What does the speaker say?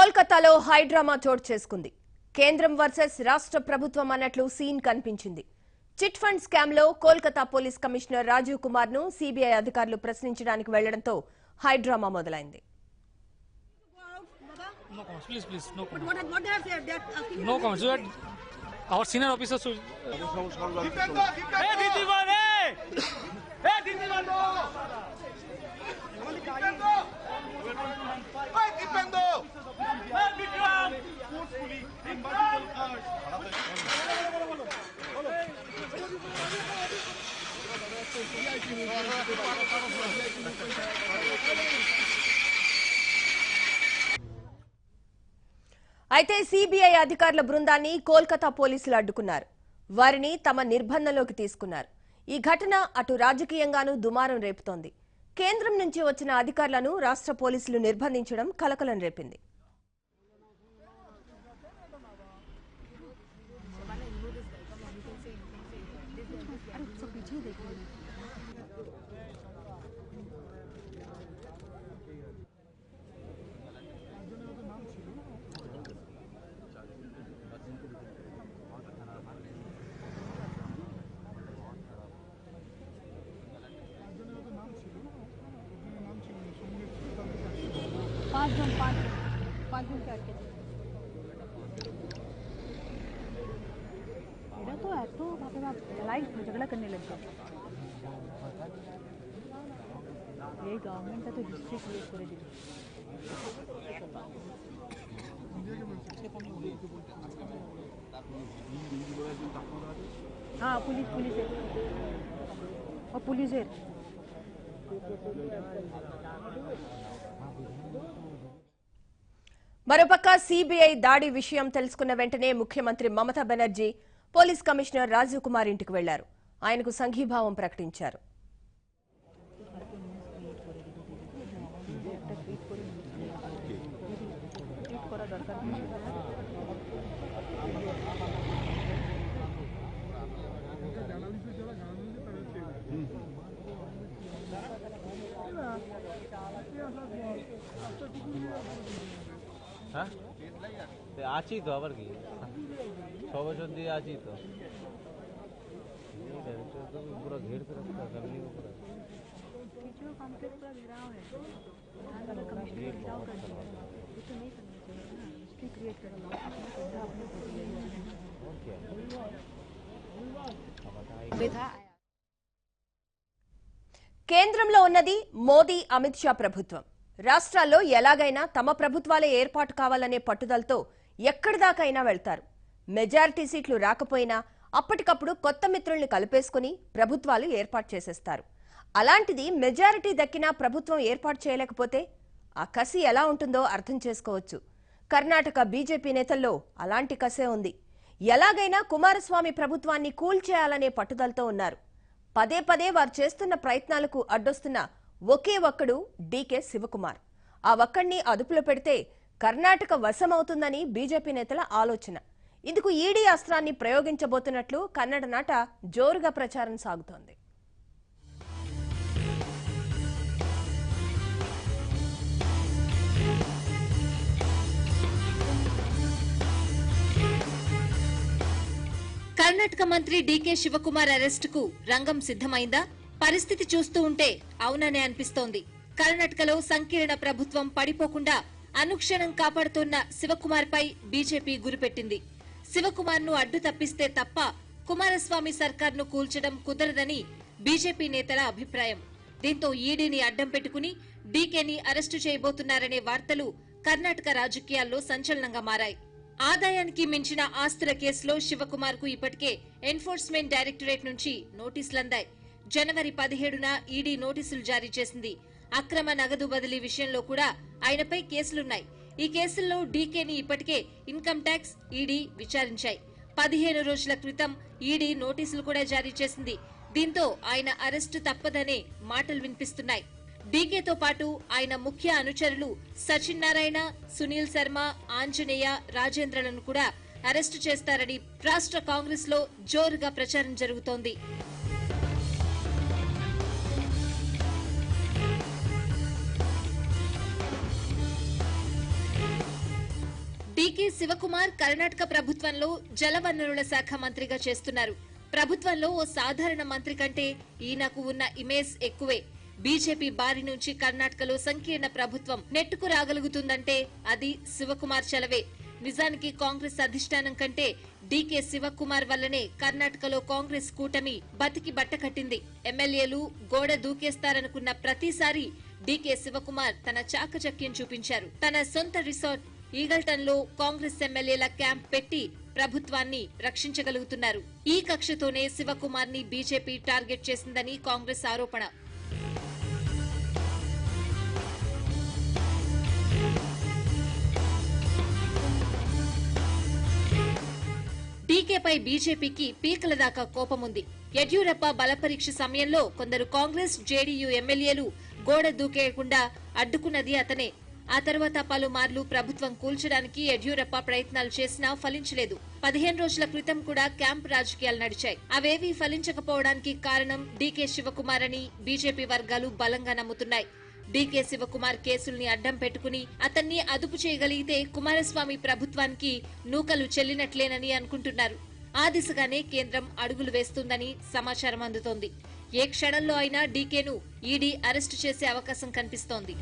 కోల్కతాలో high drama చోటు చేసుకుంది. కేంద్రం వర్సెస్ రాష్ట్ర ప్రభుత్వం అన్నట్లు సీన్ కనిపించింది. చిట్ ఫండ్ స్కామ్ లో కోల్కతా పోలీస్ కమిషనర్ రాజీవ్ కుమార్ ను సిబిఐ అధికారులు ప్రశ్నించడానికి వెళ్లడంతో హై డ్రామా మొదలైంది. అయితే సిబిఐ అధికారుల బృందాన్ని కోల్కతా పోలీసులు అడ్డుకున్నారు. వారిని తమ నిర్బంధంలోకి తీసుకున్నారు. ఈ ఘటన అటు రాజకీయంగానూ దుమారం రేపుతోంది. కేంద్రం నుంచి వచ్చిన అధికారులను రాష్ట్ర పోలీసులు నిర్బంధించడం కలకలం రేపింది. पाँच जन के अटके मेरा तो है तो वहाँ पे मैं लड़ाई झगड़ा करने लग गया. ये गवर्नमेंट का तो हिस्ट्री क्रिएट कर दी. हाँ पुलिस है और पुलिस है. మరోపక్క సిబిఐ దాడి విషయం తెలుసుకున్న వెంటనే ముఖ్యమంత్రి మమతా బెనర్జీ పోలీస్ కమిషనర్ రాజీవ్ కుమార్ ఇంటికి వెళ్లారు. ఆయనకు సంఘీభావం ప్రకటించారు. आची तो आवर की 6 बजे दी आची तो पूरा घेर कर रखा फैमिली को पूरा टीचर कॉम्प्लेक्स पूरा घेरा हुआ है. अगर कमिश्नर बचाव कर दिया ये तो नहीं करना चाहिए ना. हिस्ट्री क्रिएट करना अपना खुद अपने और क्या बेटा. కేంద్రంలో ఉన్నది మోదీ అమిత్ షా ప్రభుత్వం. రాష్ట్రాల్లో ఎలాగైనా తమ ప్రభుత్వాలే ఏర్పాటు కావాలనే పట్టుదలతో ఎక్కడిదాకైనా వెళ్తారు. మెజారిటీ సీట్లు రాకపోయినా అప్పటికప్పుడు కొత్త మిత్రుల్ని కలిపేసుకుని ప్రభుత్వాలు ఏర్పాటు చేసేస్తారు. అలాంటిది మెజారిటీ దక్కినా ప్రభుత్వం ఏర్పాటు చేయలేకపోతే ఆ కసి ఎలా ఉంటుందో అర్థం చేసుకోవచ్చు. కర్ణాటక బీజేపీ నేతల్లో అలాంటి కసే ఉంది. ఎలాగైనా కుమారస్వామి ప్రభుత్వాన్ని కూల్చేయాలనే పట్టుదలతో ఉన్నారు. పదే పదే వారు చేస్తున్న ప్రయత్నాలకు అడ్డొస్తున్న ఒకే ఒక్కడు డీకే శివకుమార్. ఆ ఒక్కడిని అదుపులో పెడితే కర్ణాటక వశమవుతుందని బీజేపీ నేతల ఆలోచన. ఇందుకు ఈడీ అస్త్రాన్ని ప్రయోగించబోతున్నట్లు కన్నడ నాట జోరుగా ప్రచారం సాగుతోంది. కర్ణాటక మంత్రి డీకే శివకుమార్ అరెస్టుకు రంగం సిద్ధమైందా? పరిస్థితి చూస్తూ ఉంటే అవుననే అనిపిస్తోంది. కర్ణాటకలో సంకీర్ణ ప్రభుత్వం పడిపోకుండా అనుక్షణం కాపాడుతున్న శివకుమార్ పై బీజేపీ గురిపెట్టింది. శివకుమార్ ను అడ్డు తప్పిస్తే తప్ప కుమారస్వామి సర్కార్ను కూల్చడం కుదరదని బీజేపీ నేతల అభిప్రాయం. దీంతో ఈడీని అడ్డం పెట్టుకుని డీకేని అరెస్టు చేయబోతున్నారనే వార్తలు కర్ణాటక రాజకీయాల్లో సంచలనంగా మారాయి. ఆదాయానికి మించిన ఆస్తుల కేసులో శివకుమార్ కు ఇప్పటికే ఎన్ఫోర్స్మెంట్ డైరెక్టరేట్ నుంచి నోటీసులందాయి. జనవరి 17న ఈడీ నోటీసులు జారీ చేసింది. అక్రమ నగదు బదిలీ విషయంలో కూడా ఆయనపై కేసులున్నాయి. ఈ కేసుల్లో డీకేని ఇప్పటికే ఇన్కమ్ ట్యాక్స్, ఈడీ విచారించాయి. 15 రోజుల క్రితం ఈడీ నోటీసులు కూడా జారీ చేసింది. దీంతో ఆయన అరెస్టు తప్పదనే మాటలు వినిపిస్తున్నాయి. డీకేతో పాటు ఆయన ముఖ్య అనుచరులు సచిన్నారాయణ, సునీల్ శర్మ, ఆంజనేయ, రాజేంద్రలను కూడా అరెస్టు చేస్తారని రాష్ట్ర కాంగ్రెస్ లో జోరుగా ప్రచారం జరుగుతోంది. డీకే శివకుమార్ కర్ణాటక ప్రభుత్వంలో జలవనరుల శాఖ మంత్రిగా చేస్తున్నారు. ప్రభుత్వంలో ఓ సాధారణ మంత్రి కంటే ఈయనకు ఉన్న ఇమేజ్ ఎక్కువే. బీజేపీ బారి నుంచి కర్ణాటకలో సంకీర్ణ ప్రభుత్వం నెట్టుకు రాగలుగుతుందంటే అది శివకుమార్ చలవే. నిజానికి కాంగ్రెస్ అధిష్టానం కంటే డీకే శివకుమార్ వల్లనే కర్ణాటకలో కాంగ్రెస్ కూటమి బతికి బట్టకట్టింది. ఎమ్మెల్యేలు గోడ దూకేస్తారనుకున్న ప్రతిసారి డీకే శివకుమార్ తన చాకచక్యం చూపించారు. తన సొంత రిసార్ట్ ఈగల్టన్ లో కాంగ్రెస్ ఎమ్మెల్యేల క్యాంప్ పెట్టి ప్రభుత్వాన్ని రక్షించగలుగుతున్నారు. ఈ కక్షతోనే శివకుమార్ ని బీజేపీ టార్గెట్ చేసిందని కాంగ్రెస్ ఆరోపణ. డీకేపై బీజేపీకి పీకల దాకా కోపముంది. యడ్యూరప్ప బలపరీక్ష సమయంలో కొందరు కాంగ్రెస్ జేడీయూ ఎమ్మెల్యేలు గోడ దూకేయకుండా అడ్డుకున్నది అతనే. ఆ తర్వాత పలుమార్లు ప్రభుత్వం కూల్చడానికి యడ్యూరప్ప ప్రయత్నాలు చేసినా ఫలించలేదు. 15 రోజుల క్రితం కూడా క్యాంప్ రాజకీయాలు నడిచాయి. అవేవీ ఫలించకపోవడానికి కారణం డీకే శివకుమార్ అని బీజేపీ వర్గాలు బలంగా నమ్ముతున్నాయి. డీకే శివకుమార్ కేసుల్ని అడ్డం పెట్టుకుని అతన్ని అదుపు చేయగలిగితే కుమారస్వామి ప్రభుత్వానికి నూకలు చెల్లినట్లేనని అనుకుంటున్నారు. ఆ దిశగానే కేంద్రం అడుగులు వేస్తుందని సమాచారం అందుతోంది. ఏ క్షణంలో అయినా డీకేను ఈడీ అరెస్టు చేసే అవకాశం కనిపిస్తోంది.